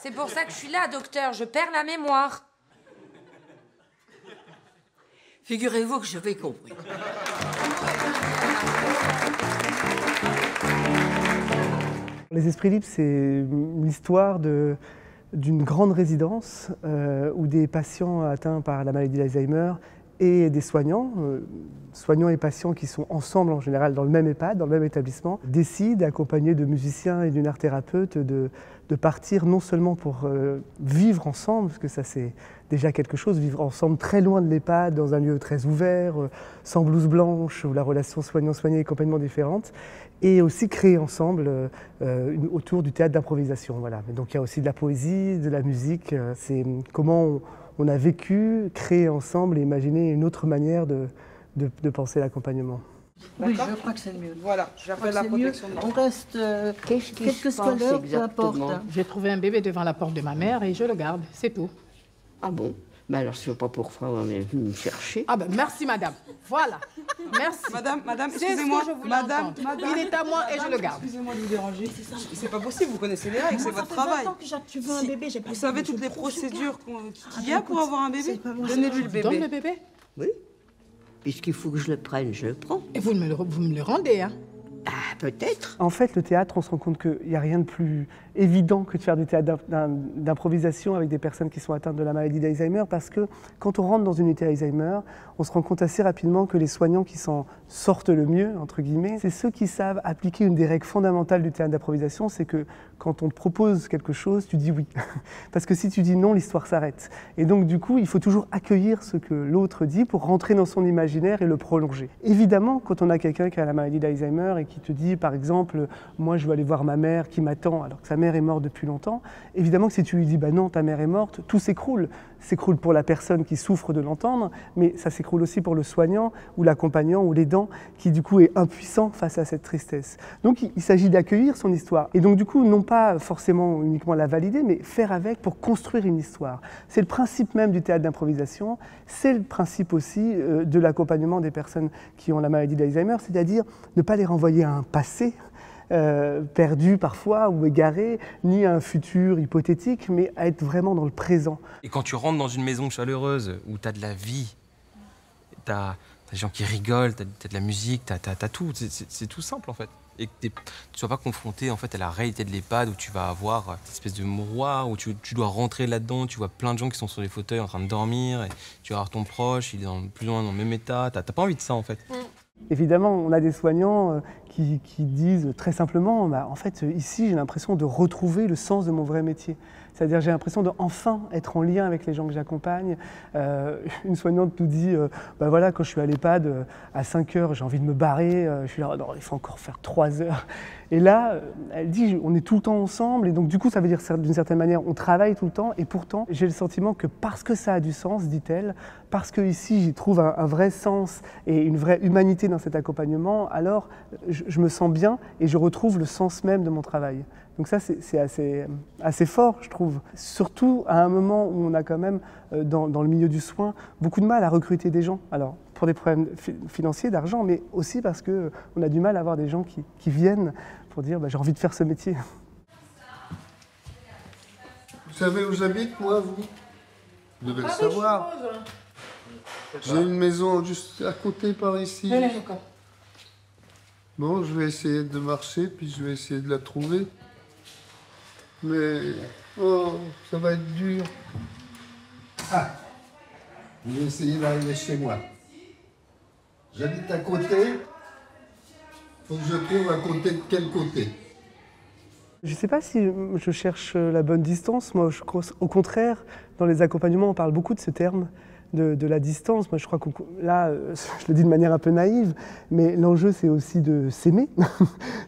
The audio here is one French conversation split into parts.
C'est pour ça que je suis là, docteur. Je perds la mémoire. Figurez-vous que j'avais compris. Les Esprits Libres, c'est l'histoire d'une grande résidence où des patients atteints par la maladie d'Alzheimer et des soignants, soignants et patients qui sont ensemble en général dans le même EHPAD, dans le même établissement, décident, accompagnés de musiciens et d'une art thérapeute, de partir non seulement pour vivre ensemble, parce que ça c'est déjà quelque chose, vivre ensemble très loin de l'EHPAD, dans un lieu très ouvert, sans blouse blanche, où la relation soignant-soigné est complètement différente, et aussi créer ensemble autour du théâtre d'improvisation. Voilà. Donc il y a aussi de la poésie, de la musique, c'est comment on a vécu, créé ensemble et imaginé une autre manière de penser l'accompagnement. Oui, je crois que c'est mieux. Voilà, j'appelle la protection. On reste quelques secondes, peu importe. J'ai trouvé un bébé devant la porte de ma mère et je le garde, c'est tout. Ah bon? Ben alors, c'est pas pour ça qu'on est venu me chercher. Ah ben merci madame, voilà, merci. Madame, excusez-moi, madame, Il est à moi et je le garde. Excusez-moi de vous déranger. C'est pas possible, vous connaissez les règles, c'est votre travail. Tu veux un bébé, Vous savez toutes les procédures qu'il y a pour avoir un bébé? Donnez-lui le bébé. Donne le bébé. Oui. Puisqu'il faut que je le prenne, je le prends. Et vous me le rendez, hein? Ah, peut-être. En fait, le théâtre, on se rend compte qu'il n'y a rien de plus évident que de faire du théâtre d'improvisation avec des personnes qui sont atteintes de la maladie d'Alzheimer, parce que quand on rentre dans une unité Alzheimer, on se rend compte assez rapidement que les soignants qui s'en sortent le mieux, entre guillemets, c'est ceux qui savent appliquer une des règles fondamentales du théâtre d'improvisation, c'est que quand on te propose quelque chose, tu dis oui. Parce que si tu dis non, l'histoire s'arrête. Et donc, du coup, il faut toujours accueillir ce que l'autre dit pour rentrer dans son imaginaire et le prolonger. Évidemment, quand on a quelqu'un qui a la maladie d'Alzheimer et qui te dit, par exemple, moi, je veux aller voir ma mère qui m'attend, alors que sa mère est morte depuis longtemps, évidemment que si tu lui dis, bah non, ta mère est morte, tout s'écroule. S'écroule pour la personne qui souffre de l'entendre, mais ça s'écroule aussi pour le soignant ou l'accompagnant ou l'aidant qui du coup est impuissant face à cette tristesse. Donc il s'agit d'accueillir son histoire et donc du coup non pas forcément uniquement la valider, mais faire avec pour construire une histoire. C'est le principe même du théâtre d'improvisation, c'est le principe aussi de l'accompagnement des personnes qui ont la maladie d'Alzheimer, c'est-à-dire ne pas les renvoyer à un passé perdu parfois ou égaré, ni à un futur hypothétique, mais à être vraiment dans le présent. Et quand tu rentres dans une maison chaleureuse où tu as de la vie, tu as des gens qui rigolent, tu as de la musique, tu as tout, c'est tout simple en fait. Et que tu ne sois pas confronté en fait, à la réalité de l'EHPAD où tu vas avoir cette espèce de mouroir, où tu dois rentrer là-dedans, tu vois plein de gens qui sont sur les fauteuils en train de dormir, et tu vas voir ton proche, il est plus ou moins dans le même état, tu n'as pas envie de ça en fait. Évidemment, on a des soignants qui disent très simplement, bah, en fait, ici, j'ai l'impression de retrouver le sens de mon vrai métier. C'est-à-dire, j'ai l'impression d'enfin être en lien avec les gens que j'accompagne. Une soignante nous dit, bah voilà, quand je suis à l'EHPAD, à 5 heures, j'ai envie de me barrer. Je suis là, non, il faut encore faire 3 heures. Et là, elle dit, on est tout le temps ensemble. Et donc, du coup, ça veut dire, d'une certaine manière, on travaille tout le temps. Et pourtant, j'ai le sentiment que parce que ça a du sens, dit-elle, parce que ici, j'y trouve un vrai sens et une vraie humanité dans cet accompagnement, alors je me sens bien et je retrouve le sens même de mon travail. Donc ça, c'est assez fort, je trouve. Surtout à un moment où on a quand même, dans le milieu du soin, beaucoup de mal à recruter des gens. Alors, pour des problèmes financiers, d'argent, mais aussi parce qu'on a du mal à avoir des gens qui viennent pour dire bah, « j'ai envie de faire ce métier ». Vous savez où j'habite, moi, vous? Vous devez le savoir. J'ai une maison juste à côté, par ici. Bon, je vais essayer de marcher, puis je vais essayer de la trouver. Mais, oh, ça va être dur. Ah, je vais essayer d'arriver chez moi. J'habite à côté. Faut que je trouve à côté de quel côté. Je ne sais pas si je cherche la bonne distance. Moi, au contraire, dans les accompagnements, on parle beaucoup de ce terme. De la distance. Moi, je crois que là, je le dis de manière un peu naïve, mais l'enjeu, c'est aussi de s'aimer.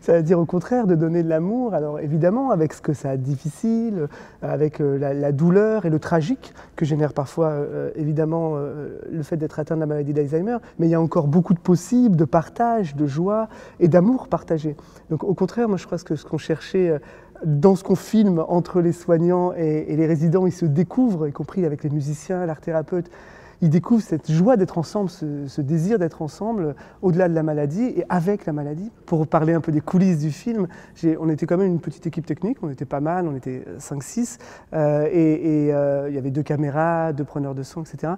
Ça veut dire au contraire de donner de l'amour. Alors évidemment, avec ce que ça a de difficile, avec la douleur et le tragique que génère parfois, évidemment, le fait d'être atteint de la maladie d'Alzheimer. Mais il y a encore beaucoup de possibles, de partage, de joie et d'amour partagé. Donc au contraire, moi, je crois que ce qu'on cherchait dans ce qu'on filme entre les soignants et les résidents, ils se découvrent, y compris avec les musiciens, l'art thérapeute, ils découvrent cette joie d'être ensemble, ce désir d'être ensemble au-delà de la maladie et avec la maladie. Pour parler un peu des coulisses du film, on était quand même une petite équipe technique, on était pas mal, on était 5-6, et il y avait 2 caméras, 2 preneurs de son, etc.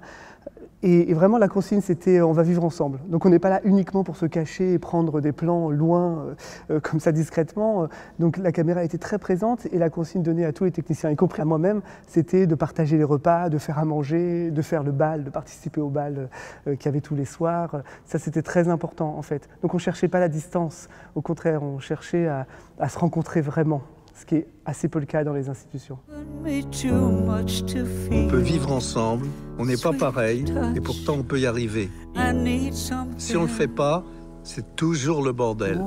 Et vraiment, la consigne, c'était on va vivre ensemble. Donc on n'est pas là uniquement pour se cacher et prendre des plans loin, comme ça discrètement. Donc la caméra était très présente et la consigne donnée à tous les techniciens, y compris à moi-même, c'était de partager les repas, de faire à manger, de faire le bal, de participer au bal qu'il y avait tous les soirs. Ça, c'était très important en fait. Donc on ne cherchait pas la distance. Au contraire, on cherchait à se rencontrer vraiment, ce qui est assez peu le cas dans les institutions. On peut vivre ensemble, on n'est pas pareil, et pourtant on peut y arriver. Si on ne le fait pas, c'est toujours le bordel.